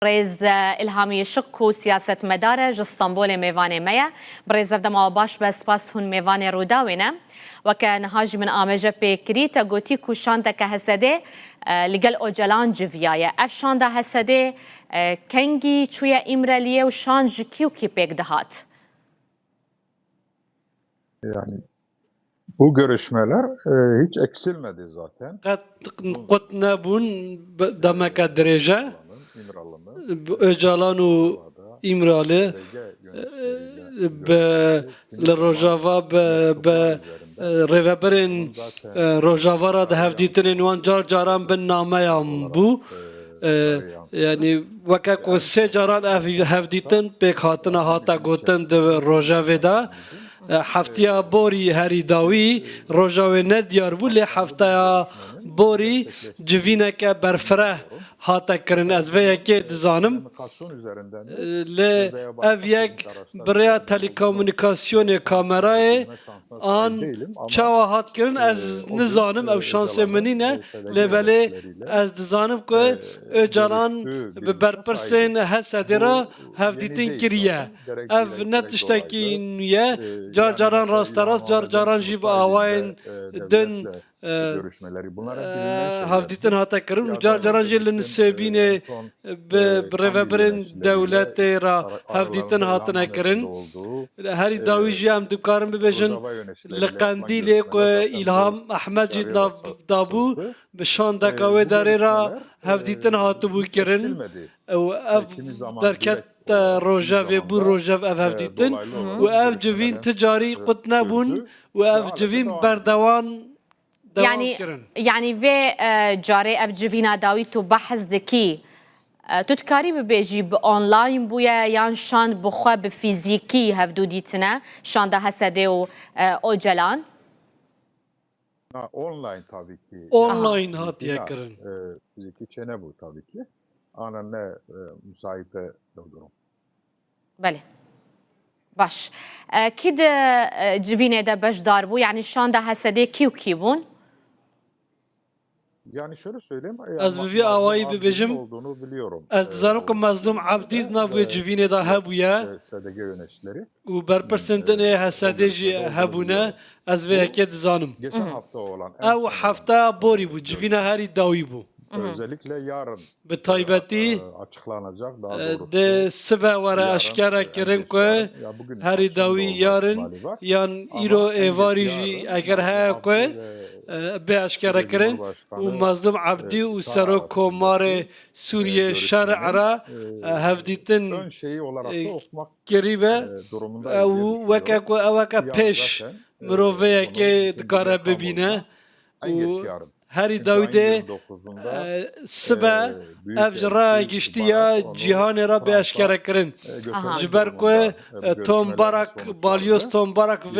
بريز الهامی شک و سیاست مدار جستانبول میوان میا بريز افدما باش بس باس هون میوان روداوینه وكان هاج من آمجة بكري تقولي كوشاندا كهسده لقل أوجلان جفيايا أفشاندا هسده كنجي شوية إمرالية وشانج كيوكي بيك دهات. Yani bu görüşmeler hiç eksilmedi zaten. قطنا بون دمك درجة بأجلان وإمرالي بالرجافة بريفابرين رجافة راد هفديتن وان جار جاران بالنامة يامبو يعني وكاك وسي جاران هفديتن بيك هاتنا هاتا قوتن دو رجافة دا حفتيا بوري هاري داوي روجاوي نديار بولي حفتيا بوري جفينك برفره هاتا كرن از ويكي دزانم ل افيك بريا تليكومونيكاسيون كاميراي ان چاوا هات كرن از نزانم او شانس منينه لبلي از دزانم كو اجالان ببرپرسين هسدرا هفديتين كريا اف نتشتكي نيه جار جاران راست راست جار جاران جيب آواين دن görüşmeleri bunlar هفديتن هاتا كرن وجار جاران جيل نسبين بريفابرين دولت را هفديتن هاتنا كرن هاري داوي جي ام دكارن ببجن لقنديل إلهام أحمد جيد دابو بشان دكاوي داري را هفديتن هاتبو كرن و دركت روجاف بو روجاف اف هفديتن و اف جوين تجاري قطنا بون و اف جوين بردوان يعني في جاري اف جوينا داوي تو بحث دكي تتكاري ببيجي بأونلاين بويا يان شان بخوا بفيزيكي هفدو ديتنا شان ده هسده و اوجلان online tabii ki. Online hatiye kirin. Fiziki çene bu tabii ki. Anan ne müsaite durum. بله باش كده جوينه ده باش داربو يعني شان ده هسده كيو كيبون Yani şöyle söyleyeyim. Az bir avayı bebejim. Olduğunu biliyorum. Az zanım ki mazlum abdi navu civine da habuya. SDG yöneticileri. U berpersentene hasadeci habuna az ve heket zanım. Geçen hafta olan. Ev hafta bori bu civine heri davi bu. Özellikle yarın betaybeti açıklanacak daha doğrusu. De sıba vara aşkara kirin ku heri davi yarın yan iro evarici eğer ha ku be aşkara kirin u mazlum abdi u sero komare Suriye şer'ara hevditin ön şeyi olarak da okumak kirive u veka peş miroveye ke dikara bebine u هری داوده سبا افجرا گشتیا جهان را به اشکره کرن جبر که توم باراک بالیوس توم باراک و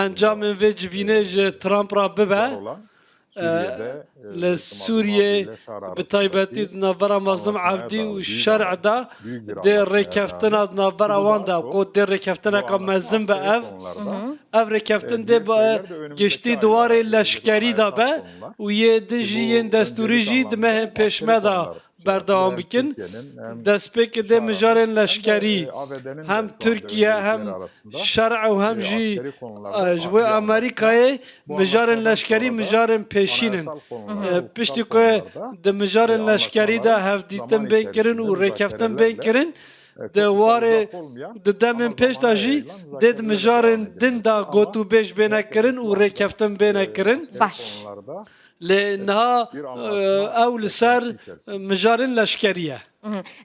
انجام و جوینه ترامپ را ببه لسوریه بتایبتی نظر مظلوم عبدی و شرع دا در رکفتنا نظر وان دا کو در رکفتنا که مزم به اف رکفتن ده با گشتی دوار لشکری دا به و یه دجیین دستوری جی دمه پیشمه دا بردام بکن دست پک ده مجارن لشکری هم ترکیه هم شرع و هم جی جوی امریکای مجارن لشکری مجارن پیشینن پشتی که ده مجارن لشکری ده هفدیتن بین کرن و رکفتن بین کرن دواره ددمن پیش داجی دد مجارن دن دا گوتو بیش بینه کرن و رکفتن بینه کرن باش لانها اول سر مجارن لشکریه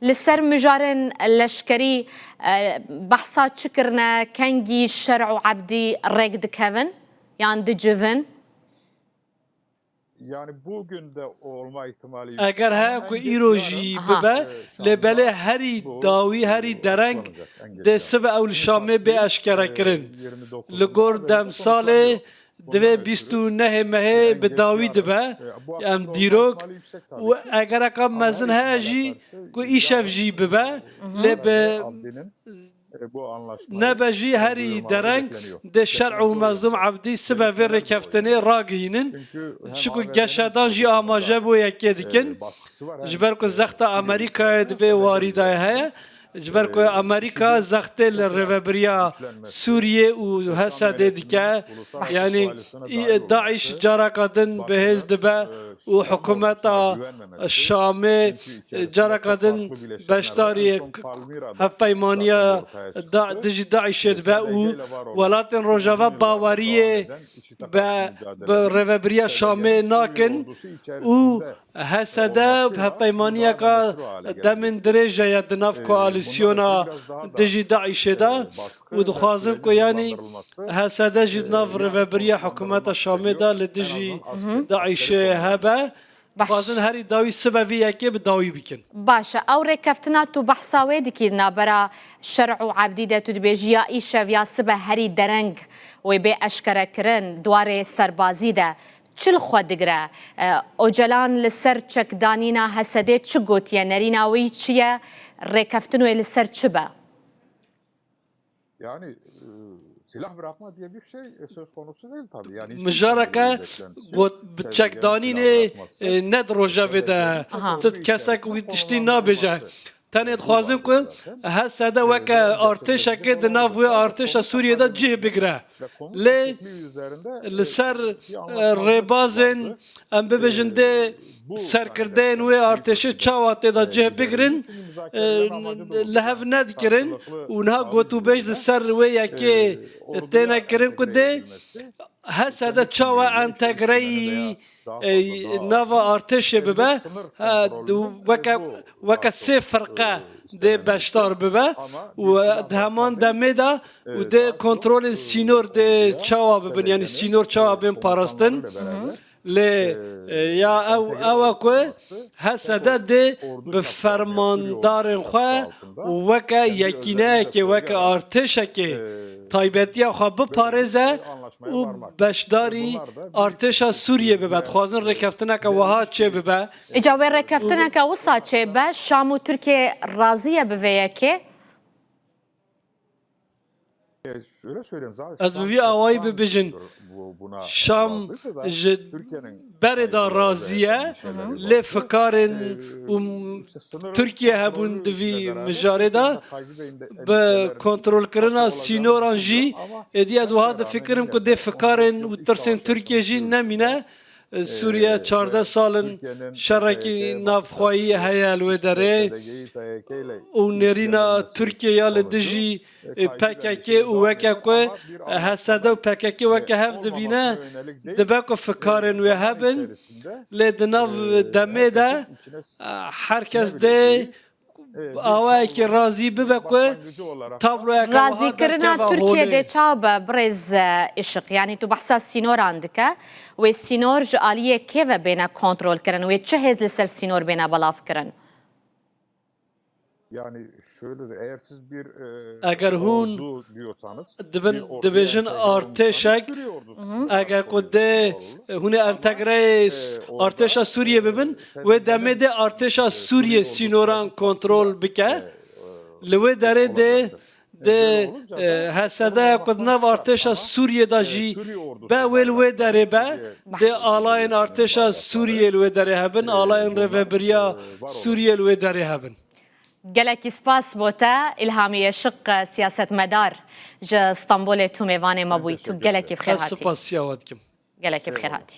لسر مجارن لشکری بحثات شكرنا كنجي الشرع وعبدي ريك دكافن يعني دجفن yani bugün de olma ihtimali اگر ها کو ایروجی ببه لبله هری داوی هری درنگ ده سب اول شامه به اشکره کرن لگور دم سال دوی بیستو نه مه به داوی دبه ام دیروک و اگر اکا مزن هاجی کو ایشف جی ببه لب bu anlaşmayı نبجی هری درنگ ده شرع و مظلوم عبدی سبه وی رکفتنی راگینن شکو گشتان جی آماجه بو یکی دیکن baskısı var. جبر کو زخت امریکا دوی واریده هیا جبر کو امریکا زخت الريفبريا سوريا وهسا ديكا يعني داعش جرى قدن بهز دبا وحكومة الشامي جرى قدن بشتاري هفايمانيا دجي داعش دبا ولكن روجافا باوريه بالريفبريا شامي ناكن و هسا دا هفايمانيا كا دمن درجة يدناف كواليسيونا دجي داعش دا ودخوازن كو يعني هسا دا جدناف ريفبريا حكومة الشامي دا لدجي داعش هبا خوازن هری داوی سببی یکی به داوی بکن باشە ئەو ڕێککەفتنا و بەحساوێ دیکردنا بەرە شەرع و عەبدی دەت و دبێژیە ئیشەڤ یا سبە هەری دەرەنگ وی بێ ئەشکەرەکردن دوارێ سەربازیدە چل خۆ دگرە ئۆجەلان لەسەر چەکدانینا هەسەدێ چ گوتیە نەریناوی چییە ڕێککەفتن وێ لەسەر چ بە Yani silah bırakma diye bir şey söz konusu değil tabii. Yani مجارکه گوت بچکدانی نه ند روژاوی ده تد کسک وی تشتی نابجه تنید خوازم کن هسته ده وکه ارتش که ده ناو ارتش سوریه ده جه بگره لی لسر ریبازن ام ببجن ده سرکردن و ارتش چاواته ده جه بگرن لحف ند کرن اونها گوتو بیج لسر و یکی تینا کرن کده هسته ده چاوا انتگری ناوا ارتش ببه وکه سه فرقه ده بشتار ببه و همان دمه ده و ده کنترل سینور ده چاوا ببن یعنی سینور چاوا بین پاراستن لی یا او که هسته ده به فرماندار خواه وکه یکینه که وکه ارتشه که تایبەتی خوا بپارێزە و بەشداری ئارتێشا سووریە ببێت خوازن ڕێککەفتنەکە وەها چێ ببە ئیجا وێ ڕێککەفتنەکە وسا چێ بە شام و تورکێ ڕازیە بڤەیەکێ şöyle söyleyeyim zaten. Ez bi vî awayî bibêjin Şam ji berê da raziye lê fikarên û Tirkiye hebûn di vî mijarê de bi kontrolkirina sînoran jî êdî ez wiha difikirim ku dê fikarên û tirsên Tirkiye jî nemîne Suriye 14 salin şerekî navxwayî heye li wê derê û nêrîna Tirkiye ya li dijî PKK û weke ku hesede û PKK weke hev dibîne dibe ku fikarên wê hebin lê di nav demê de herkes dê awayekî razî bibe ku tabloyeka رازیکردنا تورکیە دێ چاو بە بڕێز ئیشق یعنی تو بەحسا سینۆران dike wê sînor ji aliyê kêve bêne kontrolkirin wê çi hêz li ser sînor bêne belavkirin Yani şöyledir, eğer siz bir eger hûn diyorsanız dibêjin artêşek eger ku dê hûnê entegreyê artêşa Sûriye bibin wê demê dê artêşa Sûriye sînoran kontrol bike li wê derê dê de hesede ku nav artêşa Sûriye da jî be wê li wê derê be dê alayên artêşa Sûriye li wê derê hebin alayên rêveberiya Sûriye li wê derê hebin gelekî spas bo te İlhamî Yeşiq siyasetmedar ji Stenbolê tu mêvanê me bûyî tu gelekî bi xêr hatî spasiya dikim gelekî bi xêr hatî